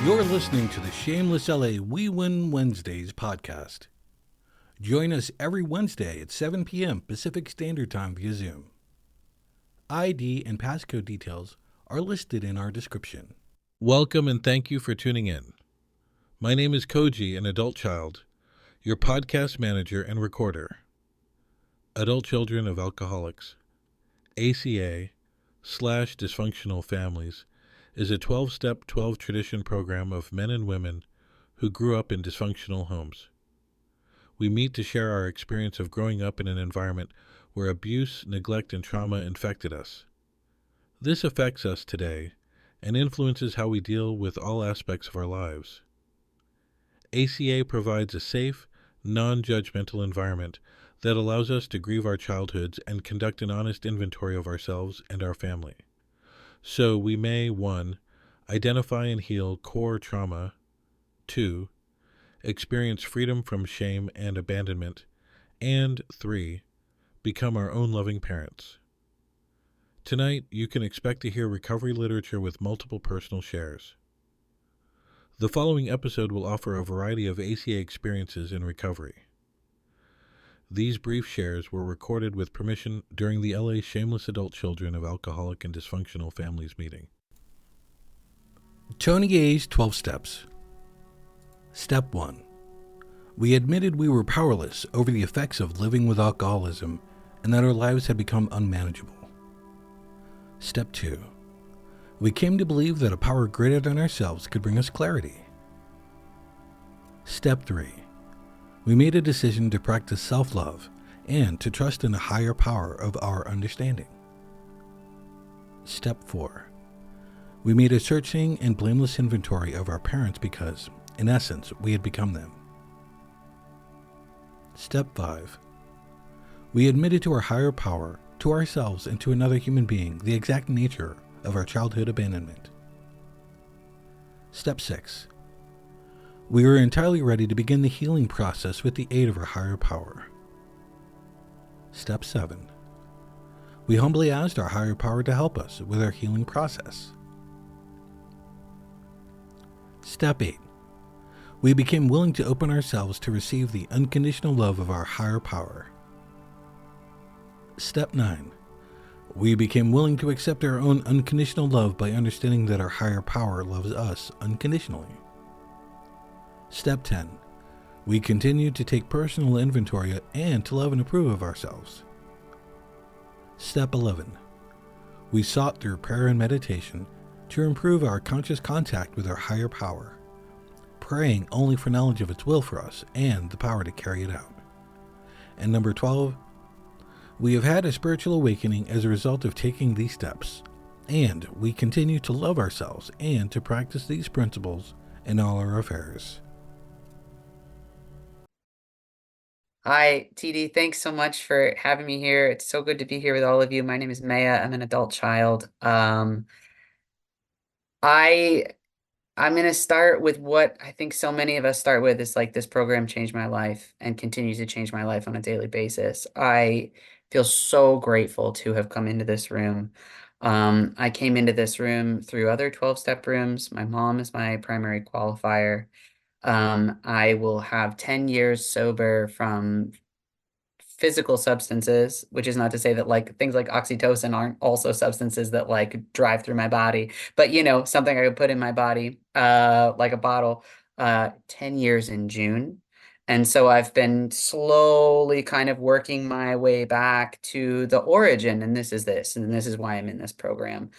You're listening to the Shameless LA We Win Wednesdays podcast. Join us every Wednesday at 7 p.m. Pacific Standard Time via Zoom. ID and passcode details are listed in our description. Welcome and thank you for tuning in. My name is Koji, an adult child, your podcast manager and recorder. Adult Children of Alcoholics, ACA/Dysfunctional Families, is a 12-step, 12-tradition program of men and women who grew up in dysfunctional homes. We meet to share our experience of growing up in an environment where abuse, neglect, and trauma infected us. This affects us today and influences how we deal with all aspects of our lives. ACA provides a safe, non-judgmental environment that allows us to grieve our childhoods and conduct an honest inventory of ourselves and our family. So we may 1. Identify and heal core trauma, 2. Experience freedom from shame and abandonment, and 3. Become our own loving parents. Tonight, you can expect to hear recovery literature with multiple personal shares. The following episode will offer a variety of ACA experiences in recovery. These brief shares were recorded with permission during the LA Shameless Adult Children of Alcoholic and Dysfunctional Families meeting. Tony A's 12 Steps. Step 1. We admitted we were powerless over the effects of living with alcoholism and that our lives had become unmanageable. Step 2. We came to believe that a power greater than ourselves could bring us clarity. Step 3. We made a decision to practice self-love and to trust in a higher power of our understanding. Step 4. We made a searching and blameless inventory of our parents because, in essence, we had become them. Step 5. We admitted to our higher power, to ourselves, and to another human being the exact nature of our childhood abandonment. Step 6. We were entirely ready to begin the healing process with the aid of our higher power. Step 7. We humbly asked our higher power to help us with our healing process. Step 8. We became willing to open ourselves to receive the unconditional love of our higher power. Step 9. We became willing to accept our own unconditional love by understanding that our higher power loves us unconditionally. Step 10. We continued to take personal inventory and to love and approve of ourselves. Step 11. We sought through prayer and meditation to improve our conscious contact with our higher power, praying only for knowledge of its will for us and the power to carry it out. And number 12, we have had a spiritual awakening as a result of taking these steps, and we continue to love ourselves and to practice these principles in all our affairs. Hi, TD. Thanks so much for having me here. It's so good to be here with all of you. My name is Maya. I'm an adult child. I I'm going to start with what I think so many of us start with is like this program changed my life and continues to change my life on a daily basis. I feel so grateful to have come into this room. I came into this room through other 12-step rooms. My mom is my primary qualifier. I will have 10 years sober from physical substances, which is not to say that like things like oxytocin aren't also substances that like drive through my body, but something I could put in my body, like a bottle, 10 years in June. And so I've been slowly kind of working my way back to the origin, and this is why I'm in this program.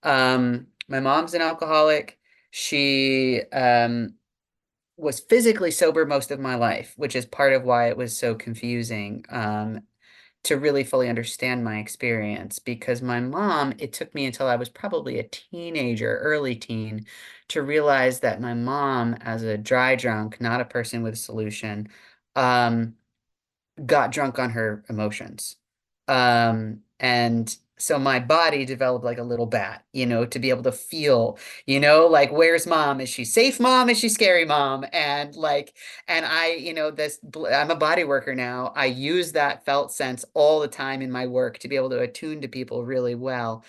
My mom's an alcoholic. She was physically sober most of my life, which is part of why it was so confusing to really fully understand my experience. Because my mom, it took me until I was probably a teenager, early teen, to realize that my mom, as a dry drunk, not a person with a solution, got drunk on her emotions. And so my body developed like a little bat, to be able to feel, like, where's mom? Is she safe, mom? Is she scary, mom? And I'm a body worker now. I use that felt sense all the time in my work to be able to attune to people really well.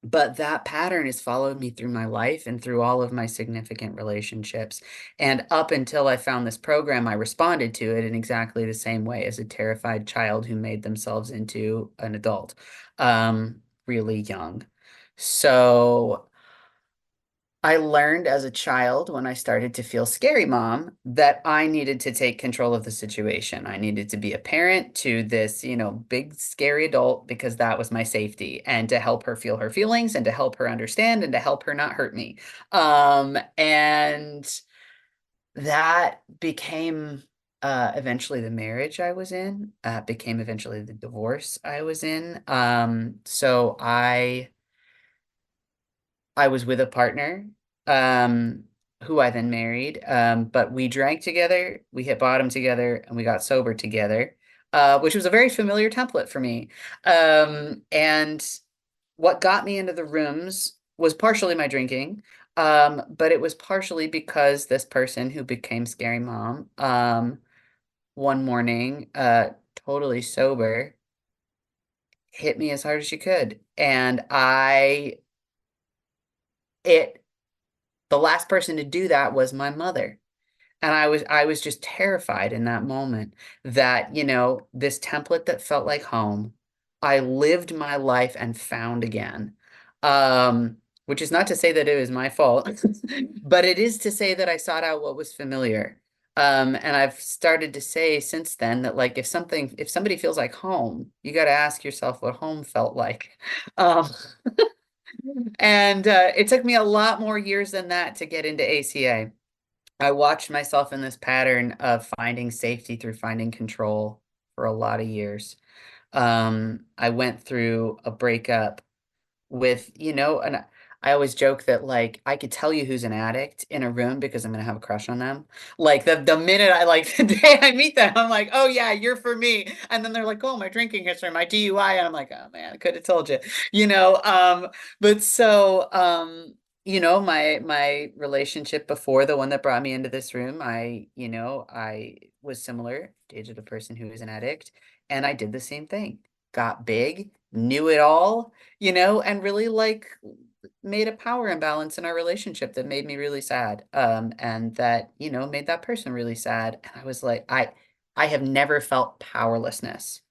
But that pattern has followed me through my life and through all of my significant relationships. And up until I found this program, I responded to it in exactly the same way as a terrified child who made themselves into an adult, really young. So I learned as a child when I started to feel scary mom that I needed to take control of the situation. I needed to be a parent to this, big scary adult because that was my safety and to help her feel her feelings and to help her understand and to help her not hurt me. And that became eventually the marriage I was in, became eventually the divorce I was in. So I was with a partner, um, who I then married. But we drank together, we hit bottom together, and we got sober together, which was a very familiar template for me. And what got me into the rooms was partially my drinking, but it was partially because this person who became Scary Mom, one morning, totally sober, hit me as hard as she could. And it the last person to do that was my mother. And I was just terrified in that moment that, this template that felt like home, I lived my life and found again. Um, which is not to say that it was my fault, but it is to say that I sought out what was familiar. And I've started to say since then that like if somebody feels like home, you got to ask yourself what home felt like. Um, and it took me a lot more years than that to get into ACA. I watched myself in this pattern of finding safety through finding control for a lot of years. I went through a breakup with, and I always joke that like I could tell you who's an addict in a room because I'm gonna have a crush on them. Like the minute I like the day I meet them, I'm like, oh yeah, you're for me. And then they're like, oh, my drinking history, my DUI, and I'm like, oh man, I could have told you, you know. But so my relationship before the one that brought me into this room, I was similar, dated a person who was an addict, and I did the same thing. Got big, knew it all, and really like made a power imbalance in our relationship that made me really sad. And that, made that person really sad. And I was like, I have never felt powerlessness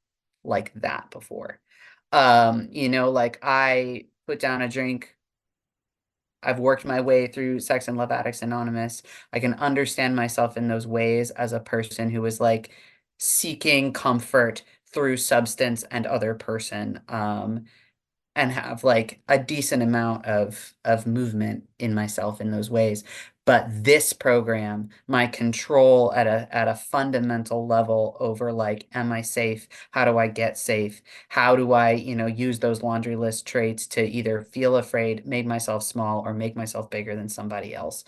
like that before. Like I put down a drink. I've worked my way through Sex and Love Addicts Anonymous. I can understand myself in those ways as a person who was like seeking comfort through substance and other person. And have like a decent amount of movement in myself in those ways. But this program, my control at a fundamental level over like, am I safe? How do I get safe? How do I, use those laundry list traits to either feel afraid, make myself small, or make myself bigger than somebody else?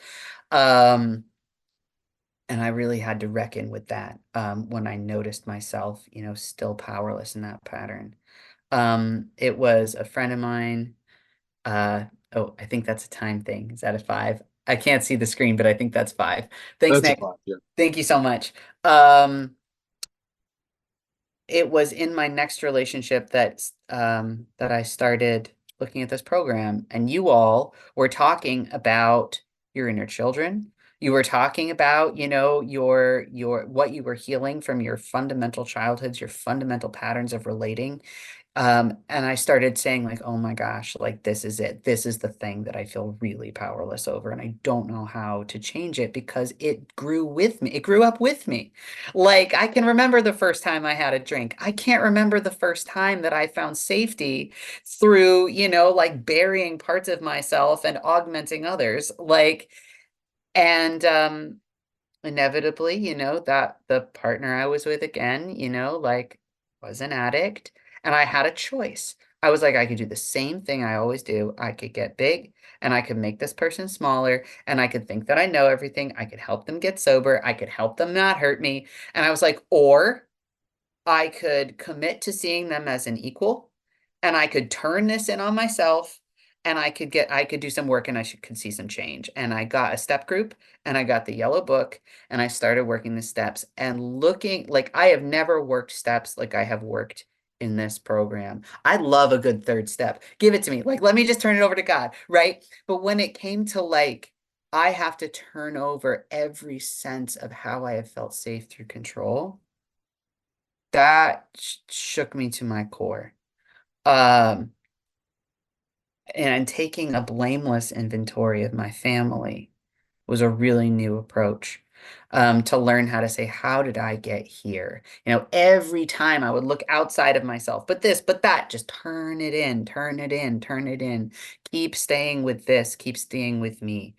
Um, and I really had to reckon with that when I noticed myself, still powerless in that pattern. It was a friend of mine. Uh, oh, I think that's a time thing. Is that a 5? I can't see the screen, but I think that's 5. Thanks, That's a Nick. fact, yeah. Thank you so much. Um, it was in my next relationship that I started looking at this program, and you all were talking about your inner children. You were talking about, your what you were healing from your fundamental childhoods, your fundamental patterns of relating. And I started saying like, oh my gosh, like this is it. This is the thing that I feel really powerless over. And I don't know how to change it because it grew with me. It grew up with me. Like I can remember the first time I had a drink. I can't remember the first time that I found safety through, like burying parts of myself and augmenting others. And inevitably, that the partner I was with again, like was an addict, and I had a choice. I was like, I could do the same thing I always do. I could get big and I could make this person smaller and I could think that I know everything. I could help them get sober. I could help them not hurt me. And I was like, or I could commit to seeing them as an equal and I could turn this in on myself and I could do some work and could see some change. And I got a step group and I got the yellow book and I started working the steps and looking like I have never worked steps like I have worked in this program. I love a good third step. Give it to me. Like, let me just turn it over to God, right? But when it came to like, I have to turn over every sense of how I have felt safe through control, that shook me to my core. Um, and taking a blameless inventory of my family was a really new approach, to learn how to say, how did I get here? You know, every time I would look outside of myself, but this, but that, just turn it in, turn it in, turn it in. Keep staying with this, keep staying with me.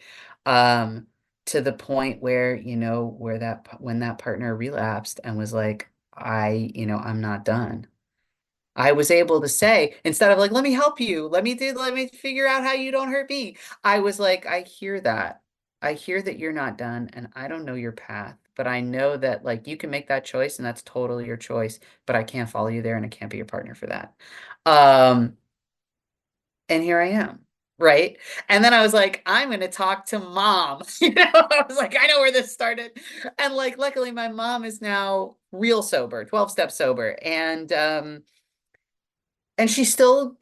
Um, to the point where, you know, where when that partner relapsed and was like, I'm not done. I was able to say, instead of like, let me help you, let me figure out how you don't hurt me. I was like, I hear that. I hear that you're not done and I don't know your path, but I know that like you can make that choice and that's totally your choice, but I can't follow you there and I can't be your partner for that. Um, and here I am. Right. And then I was like, I'm going to talk to mom. I was like, I know where this started. And like, luckily my mom is now real sober, 12 step sober. And she's still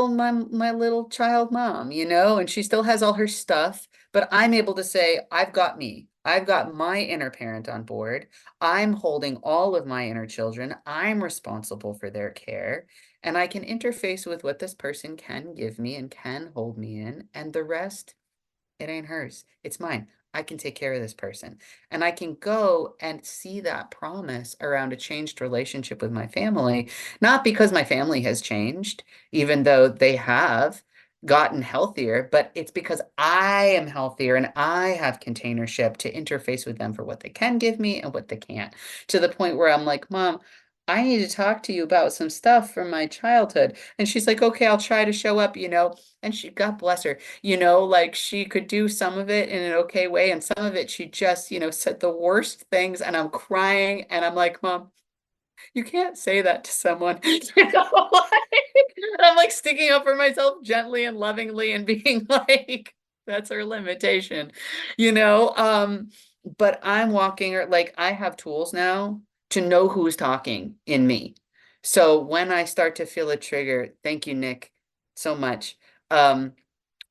my little child mom, and she still has all her stuff, but I'm able to say, I've got me. I've got my inner parent on board. I'm holding all of my inner children. I'm responsible for their care, and I can interface with what this person can give me and can hold me in, and the rest, it ain't hers. It's mine. I can take care of this person. And I can go and see that promise around a changed relationship with my family, not because my family has changed, even though they have gotten healthier, but it's because I am healthier and I have containership to interface with them for what they can give me and what they can't. To the point where I'm like, Mom, I need to talk to you about some stuff from my childhood. And she's like, okay, I'll try to show up. And she, God bless her, like she could do some of it in an okay way. And some of it, she just, said the worst things. And I'm crying. And I'm like, Mom, you can't say that to someone. I'm like sticking up for myself gently and lovingly and being like, that's her limitation, you know? But I'm walking, or like I have tools now to know who's talking in me. So when I start to feel a trigger, thank you, Nick, so much. Um,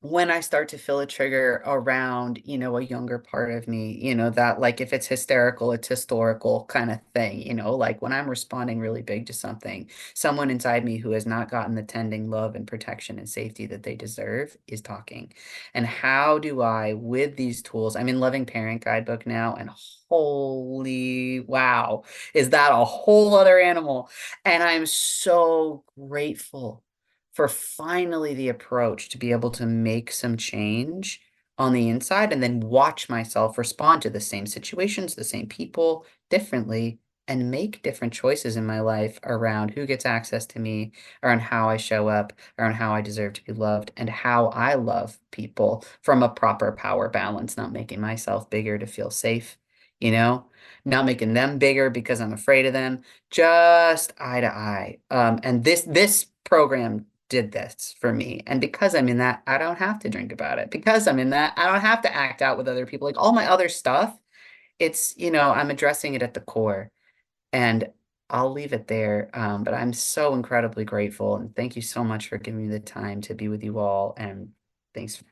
when I start to feel a trigger around, a younger part of me, that like if it's hysterical, it's historical kind of thing, like when I'm responding really big to something, someone inside me who has not gotten the tending love and protection and safety that they deserve is talking. And how do I, with these tools, I'm in Loving Parent Guidebook now, and holy wow, is that a whole other animal? And I'm so grateful for finally the approach to be able to make some change on the inside and then watch myself respond to the same situations, the same people differently, and make different choices in my life around who gets access to me, around how I show up, around how I deserve to be loved, and how I love people from a proper power balance, not making myself bigger to feel safe, you know, not making them bigger because I'm afraid of them, just eye to eye. And this program did this for me. And because I'm in that, I don't have to drink about it. Because I'm in that, I don't have to act out with other people. Like all my other stuff, it's, I'm addressing it at the core. And I'll leave it there. But I'm so incredibly grateful. And thank you so much for giving me the time to be with you all. And thanks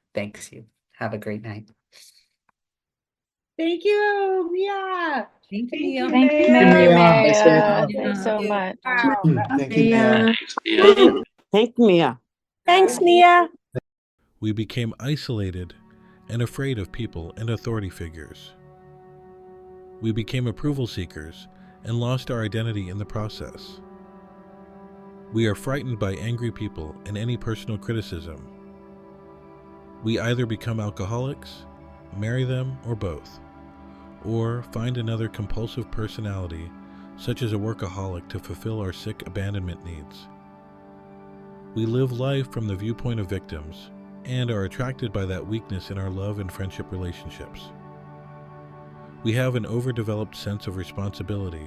you. Have a great night. Thank you, Mia. Thank Thank you. you, Thanks, Mia. Mia. Thank Thanks so you. much. Wow. Thank you, Mia. Thank Mia. Thanks, Mia. We became isolated and afraid of people and authority figures. We became approval seekers and lost our identity in the process. We are frightened by angry people and any personal criticism. We either become alcoholics, marry them, or both, or find another compulsive personality, such as a workaholic, to fulfill our sick abandonment needs. We live life from the viewpoint of victims and are attracted by that weakness in our love and friendship relationships. We have an overdeveloped sense of responsibility,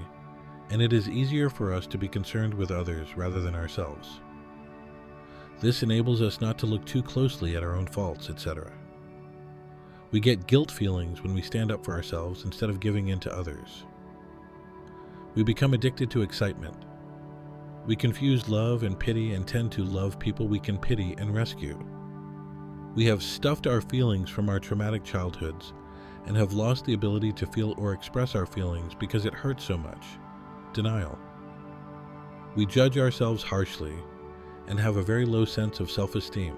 and it is easier for us to be concerned with others rather than ourselves. This enables us not to look too closely at our own faults, etc. We get guilt feelings when we stand up for ourselves instead of giving in to others. We become addicted to excitement. We confuse love and pity and tend to love people we can pity and rescue. We have stuffed our feelings from our traumatic childhoods and have lost the ability to feel or express our feelings because it hurts so much. Denial. We judge ourselves harshly and have a very low sense of self-esteem.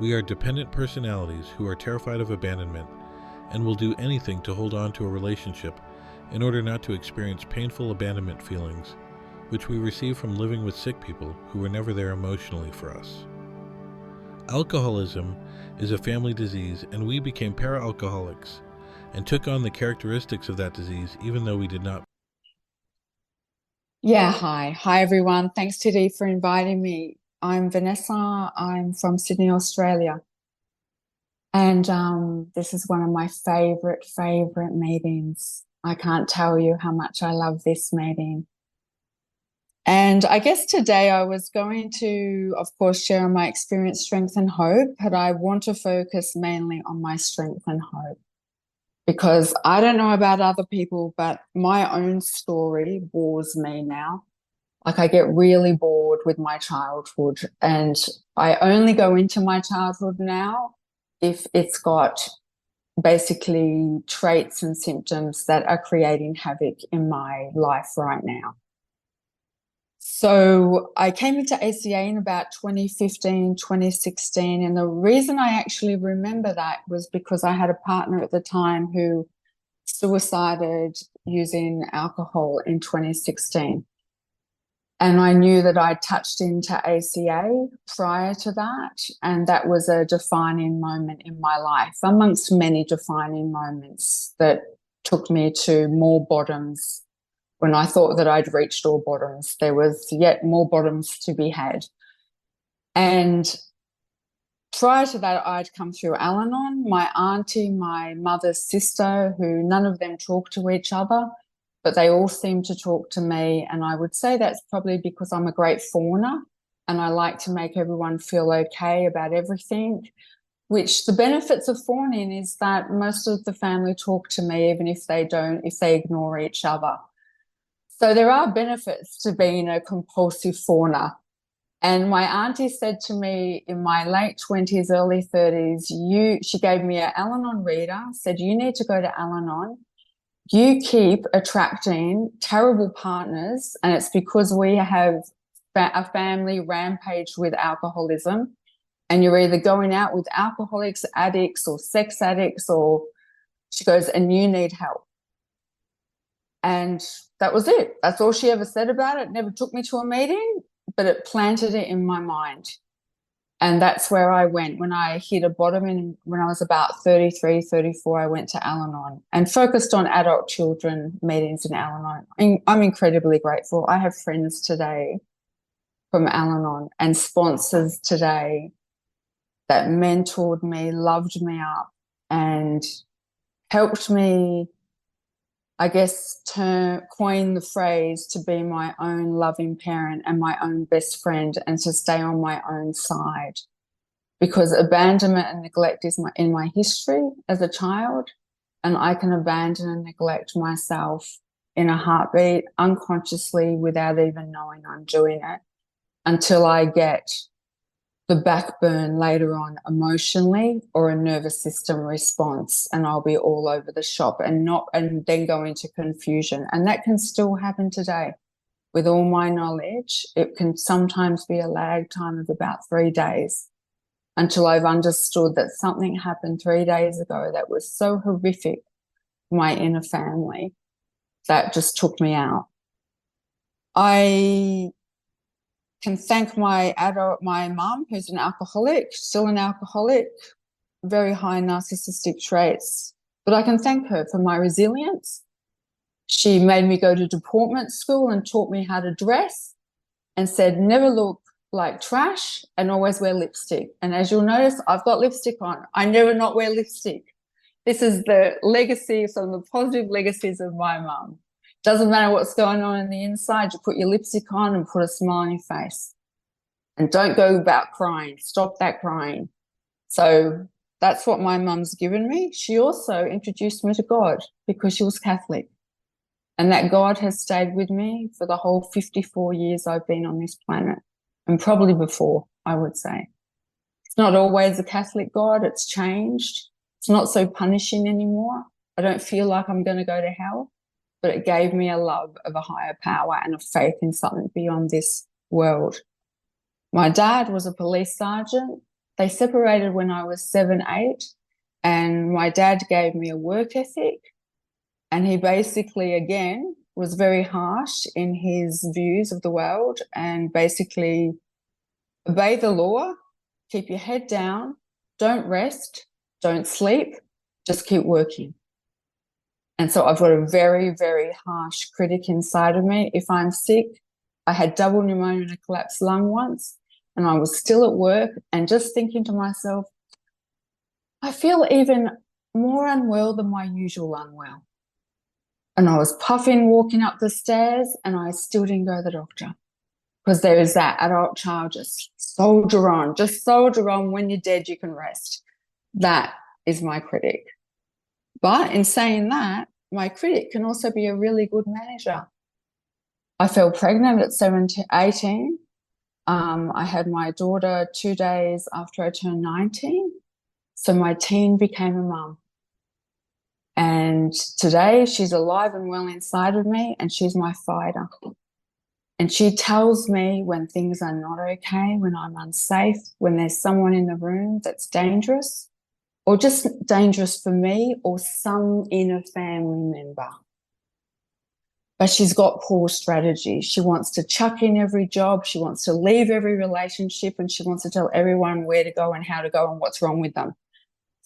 We are dependent personalities who are terrified of abandonment and will do anything to hold on to a relationship in order not to experience painful abandonment feelings, which we receive from living with sick people who were never there emotionally for us. Alcoholism is a family disease, and we became para-alcoholics and took on the characteristics of that disease even though we did not. Yeah, hi. Hi, everyone. Thanks, Tiddy, for inviting me. I'm Vanessa. I'm from Sydney, Australia. And this is one of my favorite meetings. I can't tell you how much I love this meeting. And I guess today I was going to, of course, share my experience, strength and hope, but I want to focus mainly on my strength and hope. Because I don't know about other people, but my own story bores me now. Like, I get really bored with my childhood, and I only go into my childhood now if it's got basically traits and symptoms that are creating havoc in my life right now. So I came into ACA in about 2015, 2016. And the reason I actually remember that was because I had a partner at the time who suicided using alcohol in 2016. And I knew that I'd touched into ACA prior to that. And that was a defining moment in my life, amongst many defining moments that took me to more bottoms. When I thought that I'd reached all bottoms, there was yet more bottoms to be had. And prior to that, I'd come through Al-Anon, my auntie, my mother's sister, who none of them talked to each other, but they all seemed to talk to me. And I would say that's probably because I'm a great fawner and I like to make everyone feel okay about everything, which the benefits of fawning is that most of the family talk to me, even if they ignore each other. So there are benefits to being a compulsive fawner. And my auntie said to me in my late 20s, early 30s, she gave me an Al-Anon reader, said, you need to go to Al-Anon. You keep attracting terrible partners, and it's because we have a family rampage with alcoholism, and you're either going out with alcoholics, addicts, or sex addicts, or she goes, and you need help. And that was it. That's all she ever said about it. Never took me to a meeting, but it planted it in my mind. And that's where I went. When I hit a bottom when I was about 33, 34, I went to Al-Anon and focused on adult children meetings in Al-Anon. I'm incredibly grateful. I have friends today from Al-Anon and sponsors today that mentored me, loved me up, and helped me, I guess, coin the phrase to be my own loving parent and my own best friend and to stay on my own side. Because abandonment and neglect is in my history as a child, and I can abandon and neglect myself in a heartbeat unconsciously without even knowing I'm doing it until I get the backburn later on emotionally or a nervous system response, and I'll be all over the shop and then go into confusion. And that can still happen today. With all my knowledge, it can sometimes be a lag time of about 3 days until I've understood that something happened 3 days ago that was so horrific for my inner family that just took me out. I can thank my mum, who's an alcoholic, still an alcoholic, very high narcissistic traits, but I can thank her for my resilience. She made me go to deportment school and taught me how to dress and said, never look like trash and always wear lipstick. And as you'll notice, I've got lipstick on. I never not wear lipstick. This is the legacy, some of the positive legacies of my mum. Doesn't matter what's going on in the inside, you put your lipstick on and put a smile on your face. And don't go about crying. Stop that crying. So that's what my mum's given me. She also introduced me to God because she was Catholic. And that God has stayed with me for the whole 54 years I've been on this planet, and probably before, I would say. It's not always a Catholic God, it's changed. It's not so punishing anymore. I don't feel like I'm going to go to hell, but it gave me a love of a higher power and a faith in something beyond this world. My dad was a police sergeant. They separated when I was 7, 8, and my dad gave me a work ethic. And he basically, again, was very harsh in his views of the world, and basically obey the law, keep your head down, don't rest, don't sleep, just keep working. And so I've got a very, very harsh critic inside of me. If I'm sick, I had double pneumonia and a collapsed lung once, and I was still at work and just thinking to myself, I feel even more unwell than my usual unwell. And I was puffing walking up the stairs, and I still didn't go to the doctor, because there is that adult child, just soldier on. When you're dead, you can rest. That is my critic. But in saying that, my critic can also be a really good manager. I fell pregnant at 18. I had my daughter 2 days after I turned 19. So my teen became a mum. And today she's alive and well inside of me, and she's my fighter. And she tells me when things are not okay, when I'm unsafe, when there's someone in the room that's dangerous, or just dangerous for me or some inner family member. But she's got poor strategy. She wants to chuck in every job. She wants to leave every relationship, and she wants to tell everyone where to go and how to go and what's wrong with them.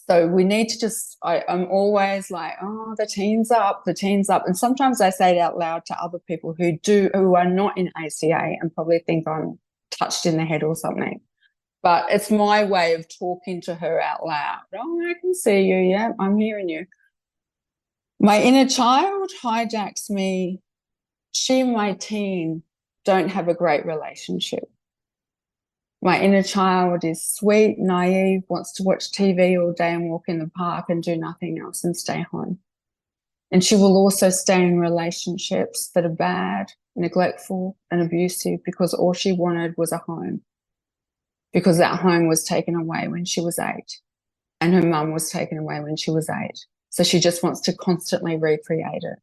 So we need to just, I'm always like, oh, the teen's up. And sometimes I say it out loud to other people who are not in ACA and probably think I'm touched in the head or something. But it's my way of talking to her out loud. Oh, I can see you. Yeah, I'm hearing you. My inner child hijacks me. She and my teen don't have a great relationship. My inner child is sweet, naive, wants to watch TV all day and walk in the park and do nothing else and stay home. And she will also stay in relationships that are bad, neglectful, and abusive, because all she wanted was a home. Because that home was taken away when she was 8, and her mum was taken away when she was 8. So she just wants to constantly recreate it.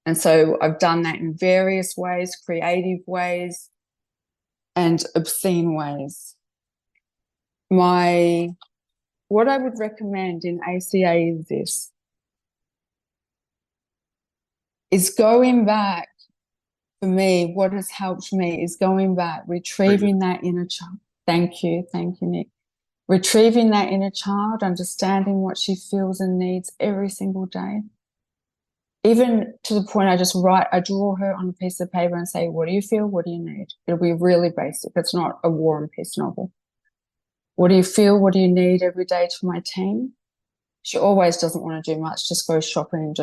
And so I've done that in various ways, creative ways, and obscene ways. What I would recommend in ACA is this, is going back. For me, what has helped me is going back, retrieving that inner child. Thank you, Nick. Retrieving that inner child, understanding what she feels and needs every single day. Even to the point I draw her on a piece of paper and say, what do you feel? What do you need? It'll be really basic. It's not a War and Peace novel. What do you feel? What do you need every day to my teen? She always doesn't want to do much, just go shopping,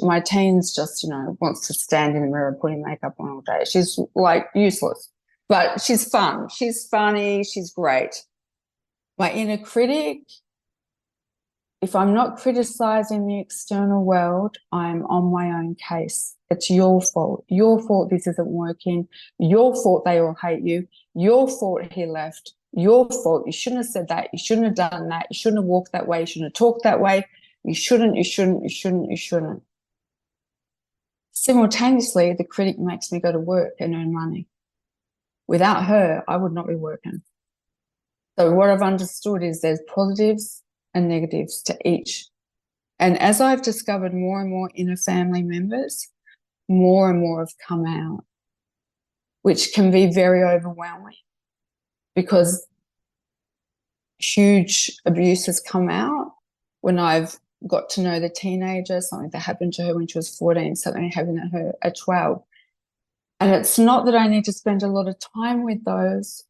my teen's just, wants to stand in the mirror putting makeup on all day. She's like useless, but she's fun. She's funny. She's great. My inner critic, if I'm not criticizing the external world, I'm on my own case. It's your fault. Your fault this isn't working. Your fault they all hate you. Your fault he left. Your fault. You shouldn't have said that. You shouldn't have done that. You shouldn't have walked that way. You shouldn't have talked that way. You shouldn't. Simultaneously, the critic makes me go to work and earn money. Without her, I would not be working. So what I've understood is there's positives and negatives to each. And as I've discovered more and more inner family members, more and more have come out, which can be very overwhelming, because huge abuse has come out when I've got to know the teenager, something that happened to her when she was 14, something happened to her at 12. And it's not that I need to spend a lot of time with those,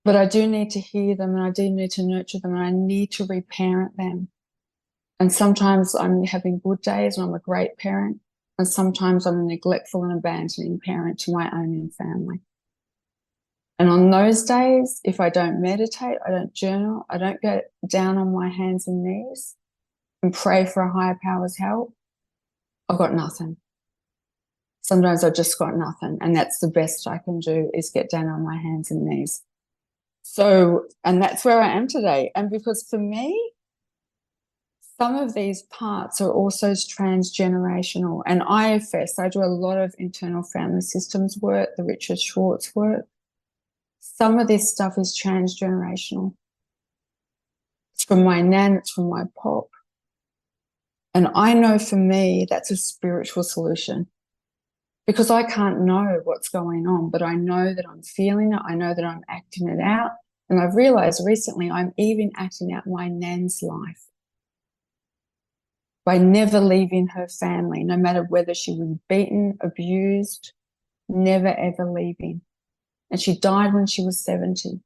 but I do need to hear them, and I do need to nurture them, and I need to reparent them. And sometimes I'm having good days and I'm a great parent, and sometimes I'm a neglectful and abandoning parent to my own family. And on those days, if I don't meditate, I don't journal, I don't get down on my hands and knees and pray for a higher power's help, I've got nothing. Sometimes I've just got nothing. And that's the best I can do, is get down on my hands and knees. So, and that's where I am today. And because for me, some of these parts are also transgenerational. And IFS, I do a lot of internal family systems work, the Richard Schwartz work. Some of this stuff is transgenerational. It's from my nan, it's from my pop. And I know for me, that's a spiritual solution, because I can't know what's going on, but I know that I'm feeling it. I know that I'm acting it out. And I've realized recently I'm even acting out my nan's life by never leaving her family, no matter whether she was beaten, abused, never ever leaving. And she died when she was 70.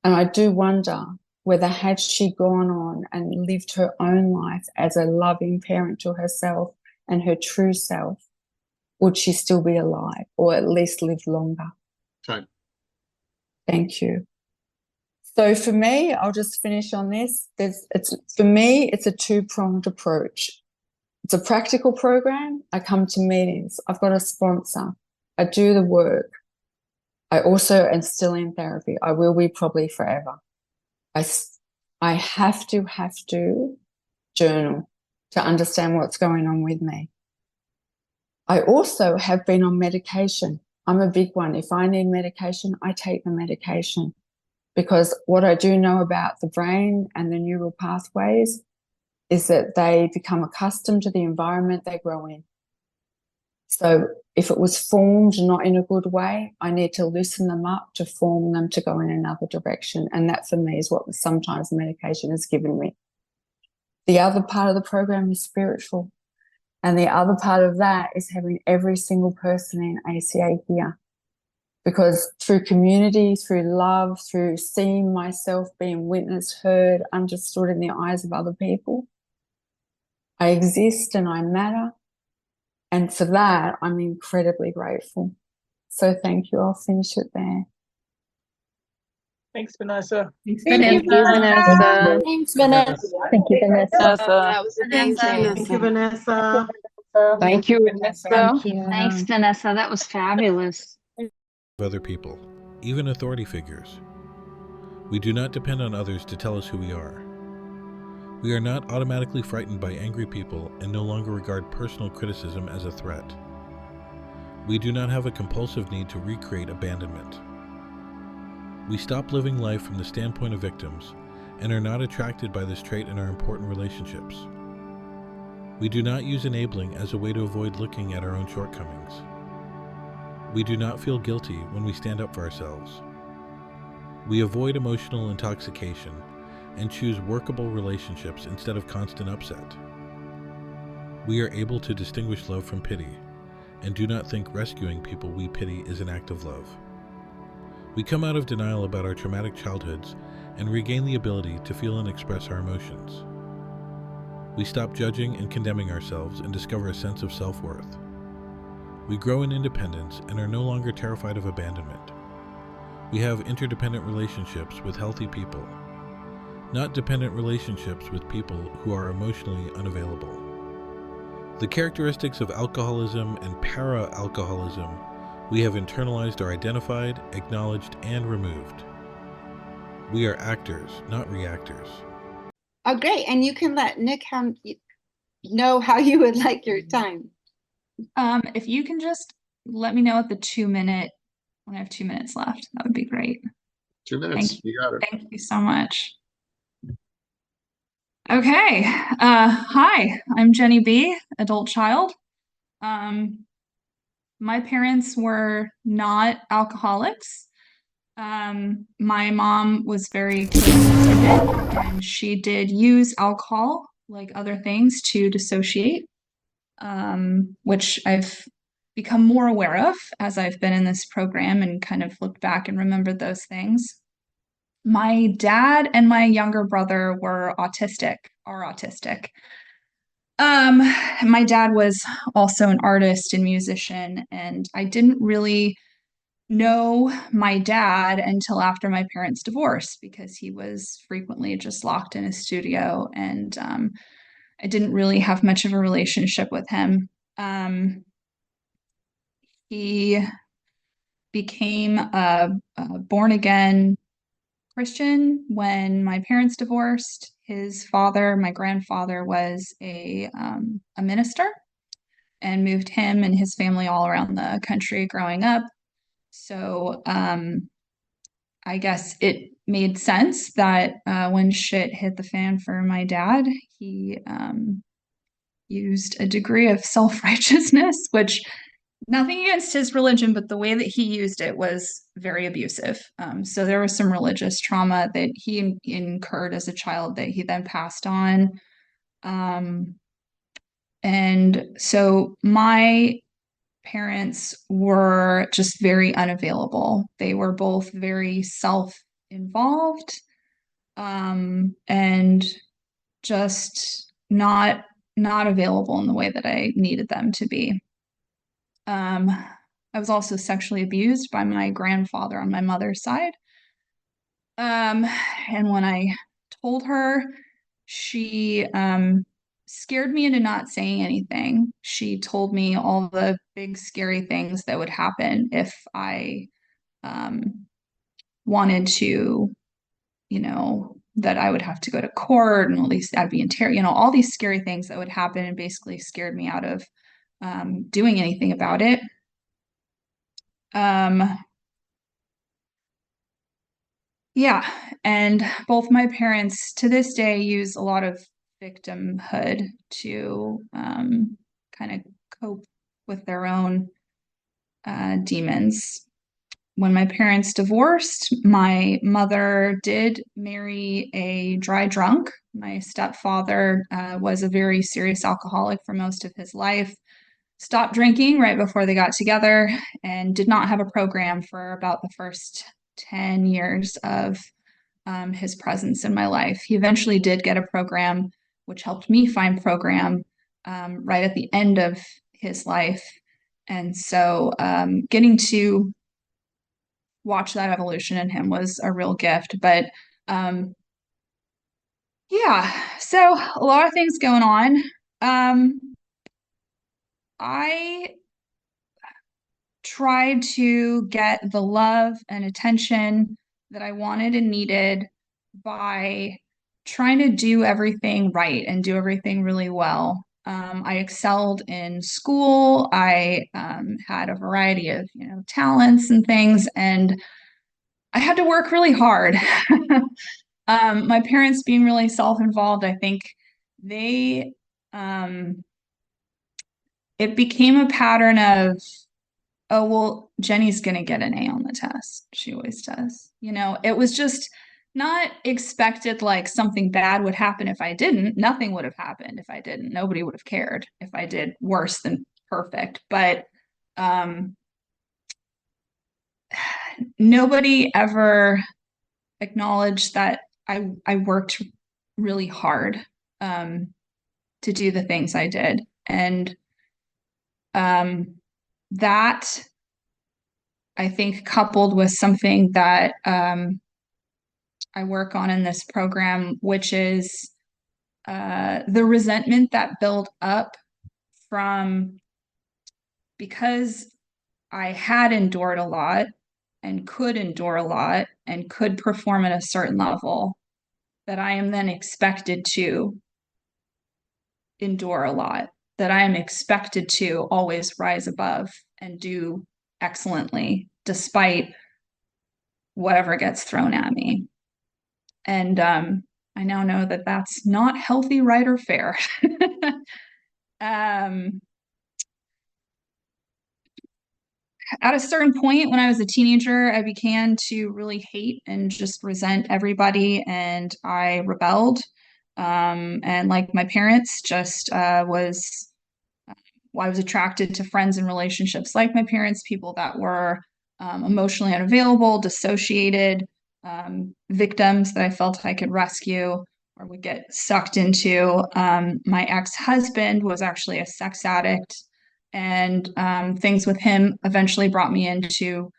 And I do wonder whether, had she gone on and lived her own life as a loving parent to herself and her true self, would she still be alive, or at least live longer? Time. Thank you. So for me, I'll just finish on this. For me, it's a two-pronged approach. It's a practical program. I come to meetings. I've got a sponsor. I do the work. I also am still in therapy. I will be probably forever. I have to journal to understand what's going on with me. I also have been on medication. I'm a big one. If I need medication, I take the medication, because what I do know about the brain and the neural pathways is that they become accustomed to the environment they grow in. So if it was formed not in a good way, I need to loosen them up to form them to go in another direction. And that for me is what sometimes medication has given me. The other part of the program is spiritual. And the other part of that is having every single person in ACA here. Because through community, through love, through seeing myself being witnessed, heard, understood in the eyes of other people, I exist and I matter. And for that, I'm incredibly grateful. So thank you. I'll finish it there. Thanks, Vanessa. Thanks, Thank you, Vanessa. Thanks, Vanessa. Thank you, Vanessa. That was amazing. Thank you, Vanessa. Thank you, Vanessa. Thank you. Thanks, Vanessa. That was fabulous. Other people, even authority figures. We do not depend on others to tell us who we are. We are not automatically frightened by angry people and no longer regard personal criticism as a threat. We do not have a compulsive need to recreate abandonment. We stop living life from the standpoint of victims and are not attracted by this trait in our important relationships. We do not use enabling as a way to avoid looking at our own shortcomings. We do not feel guilty when we stand up for ourselves. We avoid emotional intoxication and choose workable relationships instead of constant upset. We are able to distinguish love from pity and do not think rescuing people we pity is an act of love. We come out of denial about our traumatic childhoods and regain the ability to feel and express our emotions. We stop judging and condemning ourselves and discover a sense of self-worth. We grow in independence and are no longer terrified of abandonment. We have interdependent relationships with healthy people, not dependent relationships with people who are emotionally unavailable. The characteristics of alcoholism and para-alcoholism we have internalized are identified, acknowledged, and removed. We are actors, not reactors. Oh, great. And you can let Nick know how you would like your time. If you can just let me know at the 2-minute, when I have 2 minutes left, that would be great. 2 minutes. Thank You got it. Thank you so much. Okay. Hi, I'm Jenny B, adult child. My parents were not alcoholics. My mom was very close-minded, and she did use alcohol, like other things, to dissociate, which I've become more aware of as I've been in this program and kind of looked back and remembered those things. My dad and my younger brother are autistic. My dad was also an artist and musician, and I didn't really know my dad until after my parents' divorce, because he was frequently just locked in his studio and I didn't really have much of a relationship with him. He became a born again Christian when my parents divorced. His father, my grandfather, was a minister and moved him and his family all around the country growing up. So I guess it made sense that when shit hit the fan for my dad, he used a degree of self-righteousness, which nothing against his religion, but the way that he used it was very abusive. So there was some religious trauma that he incurred as a child that he then passed on. And so my parents were just very unavailable. They were both very self-involved, and just not available in the way that I needed them to be. I was also sexually abused by my grandfather on my mother's side. And when I told her, she scared me into not saying anything. She told me all the big scary things that would happen if I wanted to, that I would have to go to court and at least I'd be in terror, all these scary things that would happen, and basically scared me out of doing anything about it. Yeah, and both my parents to this day use a lot of victimhood to kind of cope with their own demons. When my parents divorced, my mother did marry a dry drunk. My stepfather was a very serious alcoholic for most of his life, stopped drinking right before they got together, and did not have a program for about the first 10 years of his presence in my life. He eventually did get a program, which helped me find program right at the end of his life. And so getting to watch that evolution in him was a real gift. But yeah, so a lot of things going on. I tried to get the love and attention that I wanted and needed by trying to do everything right and do everything really well. I excelled in school. I had a variety of, talents and things, and I had to work really hard. My parents being really self-involved, I think they, it became a pattern of, oh, well, Jenny's going to get an A on the test. She always does. It was just not expected like something bad would happen if I didn't. Nothing would have happened if I didn't. Nobody would have cared if I did worse than perfect. But nobody ever acknowledged that I worked really hard to do the things I did. And that, I think, coupled with something that I work on in this program, which is the resentment that built up from, because I had endured a lot and could endure a lot and could perform at a certain level, that I am then expected to endure a lot, that I am expected to always rise above and do excellently despite whatever gets thrown at me. And I now know that that's not healthy, right, or fair. At a certain point when I was a teenager, I began to really hate and just resent everybody, and I rebelled. And like my parents, just I was attracted to friends and relationships like my parents, people that were emotionally unavailable, dissociated, victims that I felt I could rescue or would get sucked into. My ex-husband was actually a sex addict, and things with him eventually brought me into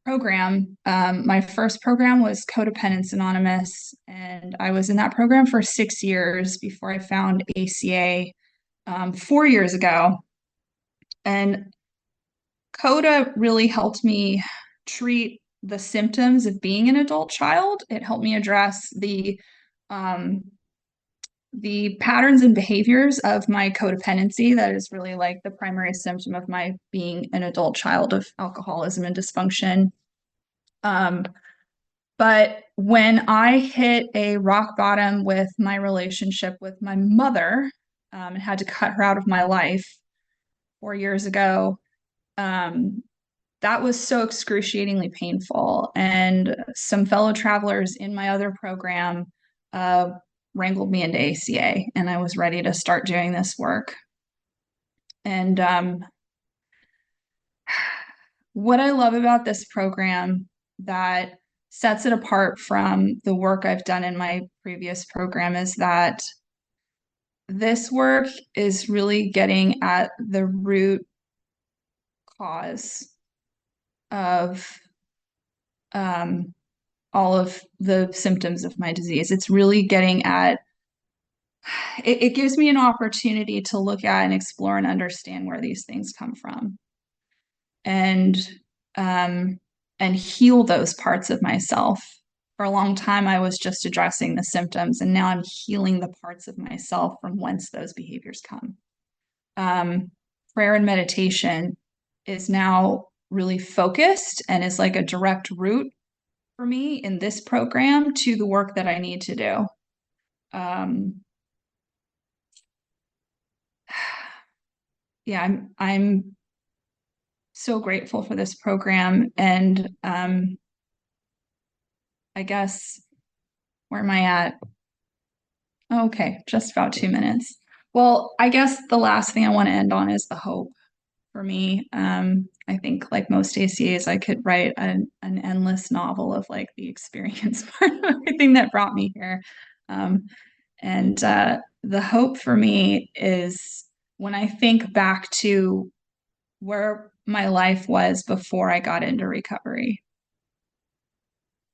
program. My first program was Codependence Anonymous, and I was in that program for 6 years before I found ACA 4 years ago. And CODA really helped me treat the symptoms of being an adult child. It helped me address the patterns and behaviors of my codependency. That is really like the primary symptom of my being an adult child of alcoholism and dysfunction. But when I hit a rock bottom with my relationship with my mother, and had to cut her out of my life 4 years ago, that was so excruciatingly painful. And some fellow travelers in my other program wrangled me into ACA, and I was ready to start doing this work. And what I love about this program that sets it apart from the work I've done in my previous program is that this work is really getting at the root cause of all of the symptoms of my disease. It's really getting at it gives me an opportunity to look at and explore and understand where these things come from, and heal those parts of myself. For a long time, I was just addressing the symptoms, and now I'm healing the parts of myself from whence those behaviors come. Prayer and meditation is now really focused and is like a direct route for me in this program to the work that I need to do. Yeah, I'm so grateful for this program, and I guess, where am I at? Okay, just about 2 minutes. Well, I guess the last thing I want to end on is the hope for me. I think, like most ACAs, I could write an endless novel of like the experience part of everything that brought me here. And the hope for me is when I think back to where my life was before I got into recovery.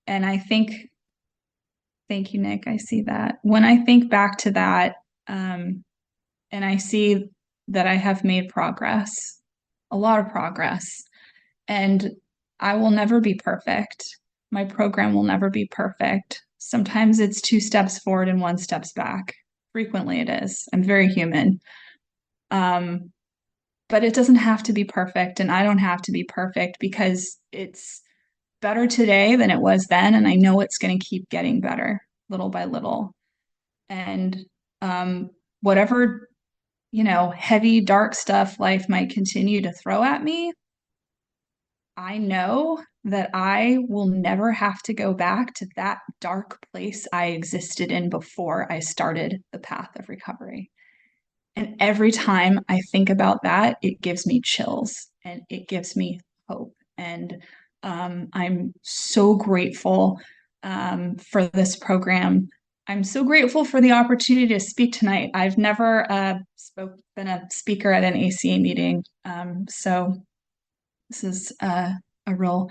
And I think, thank you, Nick, I see that. When I think back to that, and I see that I have made progress, a lot of progress, and I will never be perfect. My program will never be perfect. Sometimes it's 2 steps forward and 1 step back. Frequently it is. I'm very human. But it doesn't have to be perfect, and I don't have to be perfect, because it's better today than it was then, and I know it's going to keep getting better little by little. And whatever, heavy, dark stuff life might continue to throw at me, I know that I will never have to go back to that dark place I existed in before I started the path of recovery. And every time I think about that, it gives me chills and it gives me hope. And I'm so grateful for this program. I'm so grateful for the opportunity to speak tonight. I've never been a speaker at an ACA meeting. So this is a real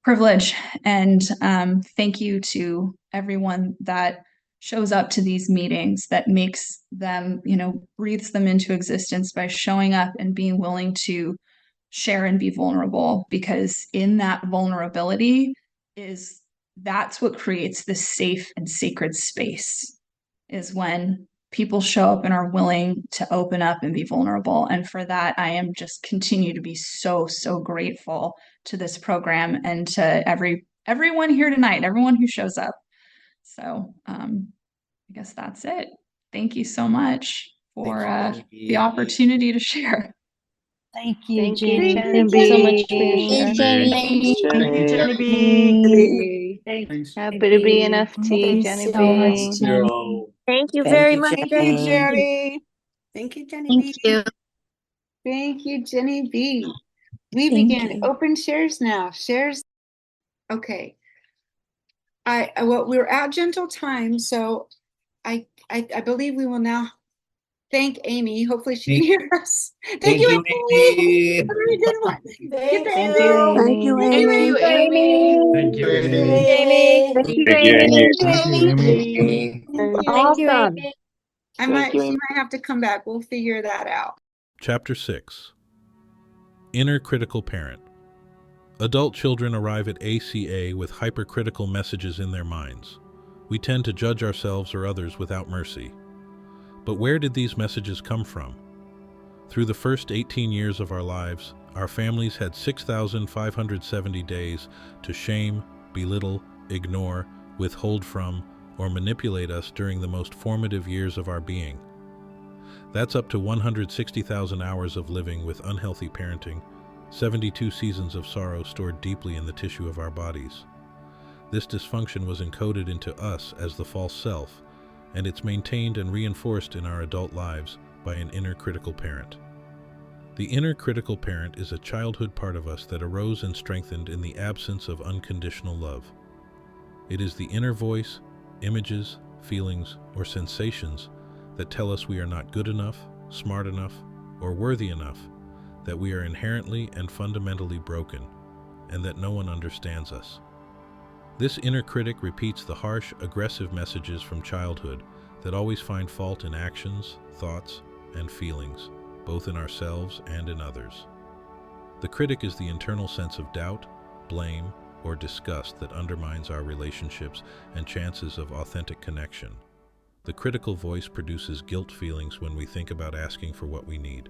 privilege. And thank you to everyone that shows up to these meetings, that makes them, breathes them into existence by showing up and being willing to share and be vulnerable, because in that vulnerability that's what creates this safe and sacred space, is when people show up and are willing to open up and be vulnerable. And for that, I am just continue to be so, so grateful to this program and to everyone here tonight, everyone who shows up. So I guess that's it. Thank you so much for the opportunity to share. Thank you, Thank you, Jenny. Jenny Thank you so much for your B. share. Thanks, Thank you, Jenny. Jenny B. Thanks, Happy Jenny to be an B. FT, Thanks Jenny so much, B. Jenny. Thank you Thank very you, much, Thank you, Jenny. Jenny. Thank you, Jenny Thank B. you. Thank you, Jenny B. We Thank begin you. open shares now. Shares. Okay. We're at gentle time, so I believe we will now thank Amy. Hopefully she can hear us. Thank you, Amy. Amy. A very good one. Thank you, Amy. Thank you, Thank you, Amy. Amy. Amy. Thank you, Thank you, Amy. Amy. Thank you, Thank you, Amy. Thank you, Amy. Thank you. Awesome. She might have to come back. We'll figure that out. Chapter 6. Inner Critical Parent. Adult children arrive at ACA with hypercritical messages in their minds. We tend to judge ourselves or others without mercy. But where did these messages come from? Through the first 18 years of our lives, our families had 6,570 days to shame, belittle, ignore, withhold from, or manipulate us during the most formative years of our being. That's up to 160,000 hours of living with unhealthy parenting, 72 seasons of sorrow stored deeply in the tissue of our bodies. This dysfunction was encoded into us as the false self, and it's maintained and reinforced in our adult lives by an inner critical parent. The inner critical parent is a childhood part of us that arose and strengthened in the absence of unconditional love. It is the inner voice, images, feelings, or sensations that tell us we are not good enough, smart enough, or worthy enough, that we are inherently and fundamentally broken, and that no one understands us. This inner critic repeats the harsh, aggressive messages from childhood that always find fault in actions, thoughts, and feelings, both in ourselves and in others. The critic is the internal sense of doubt, blame, or disgust that undermines our relationships and chances of authentic connection. The critical voice produces guilt feelings when we think about asking for what we need.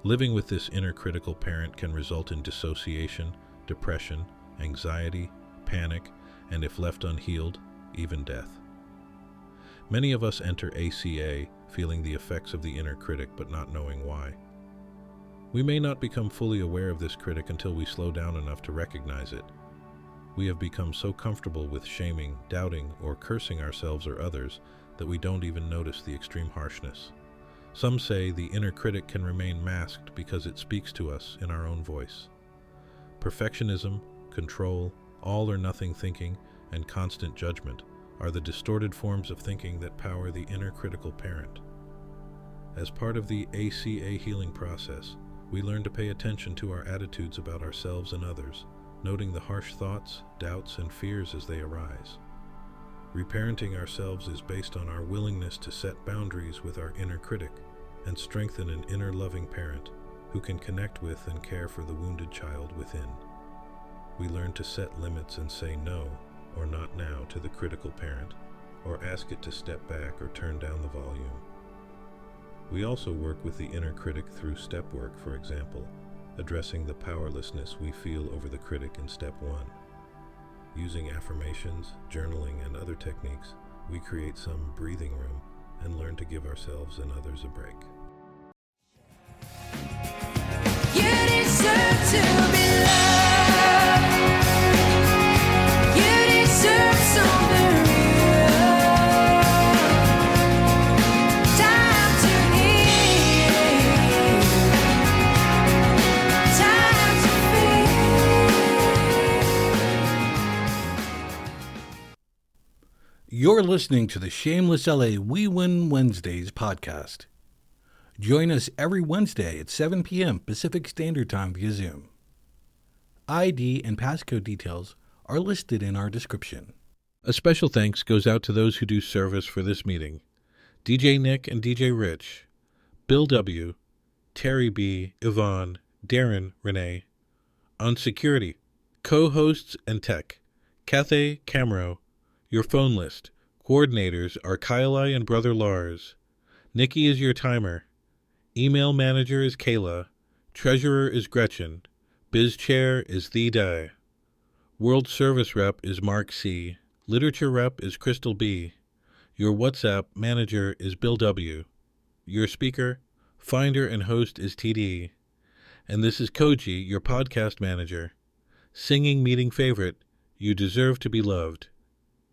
Living with this inner critical parent can result in dissociation, depression, anxiety, panic, and if left unhealed, even death. Many of us enter ACA feeling the effects of the inner critic but not knowing why. We may not become fully aware of this critic until we slow down enough to recognize it. We have become so comfortable with shaming, doubting, or cursing ourselves or others that we don't even notice the extreme harshness. Some say the inner critic can remain masked because it speaks to us in our own voice. Perfectionism, control, all or nothing thinking, and constant judgment are the distorted forms of thinking that power the inner critical parent. As part of the ACA healing process, we learn to pay attention to our attitudes about ourselves and others, noting the harsh thoughts, doubts, and fears as they arise. Reparenting ourselves is based on our willingness to set boundaries with our inner critic and strengthen an inner loving parent who can connect with and care for the wounded child within. We learn to set limits and say no or not now to the critical parent, or ask it to step back or turn down the volume. We also work with the inner critic through step work, for example, addressing the powerlessness we feel over the critic in step 1. Using affirmations, journaling, and other techniques, we create some breathing room and learn to give ourselves and others a break. You deserve to be loved. You deserve something real. Time to heal. Time to feel. You're listening to the Shameless LA We Win Wednesdays podcast. Join us every Wednesday at 7 p.m. Pacific Standard Time via Zoom. ID and passcode details are listed in our description. A special thanks goes out to those who do service for this meeting: DJ Nick and DJ Rich, Bill W., Terry B., Yvonne, Darren, Renee. On security, co-hosts and tech, Cathay, Camero. Your phone list, coordinators are Kylie and Brother Lars. Nikki is your timer. Email manager is Kayla. Treasurer is Gretchen. Biz chair is The Di. World service rep is Mark C. Literature rep is Crystal B. Your WhatsApp manager is Bill W. Your speaker, finder, and host is TD. And this is Koji, your podcast manager. Singing meeting favorite, You Deserve to Be Loved.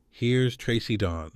Here's Tracy Dawn.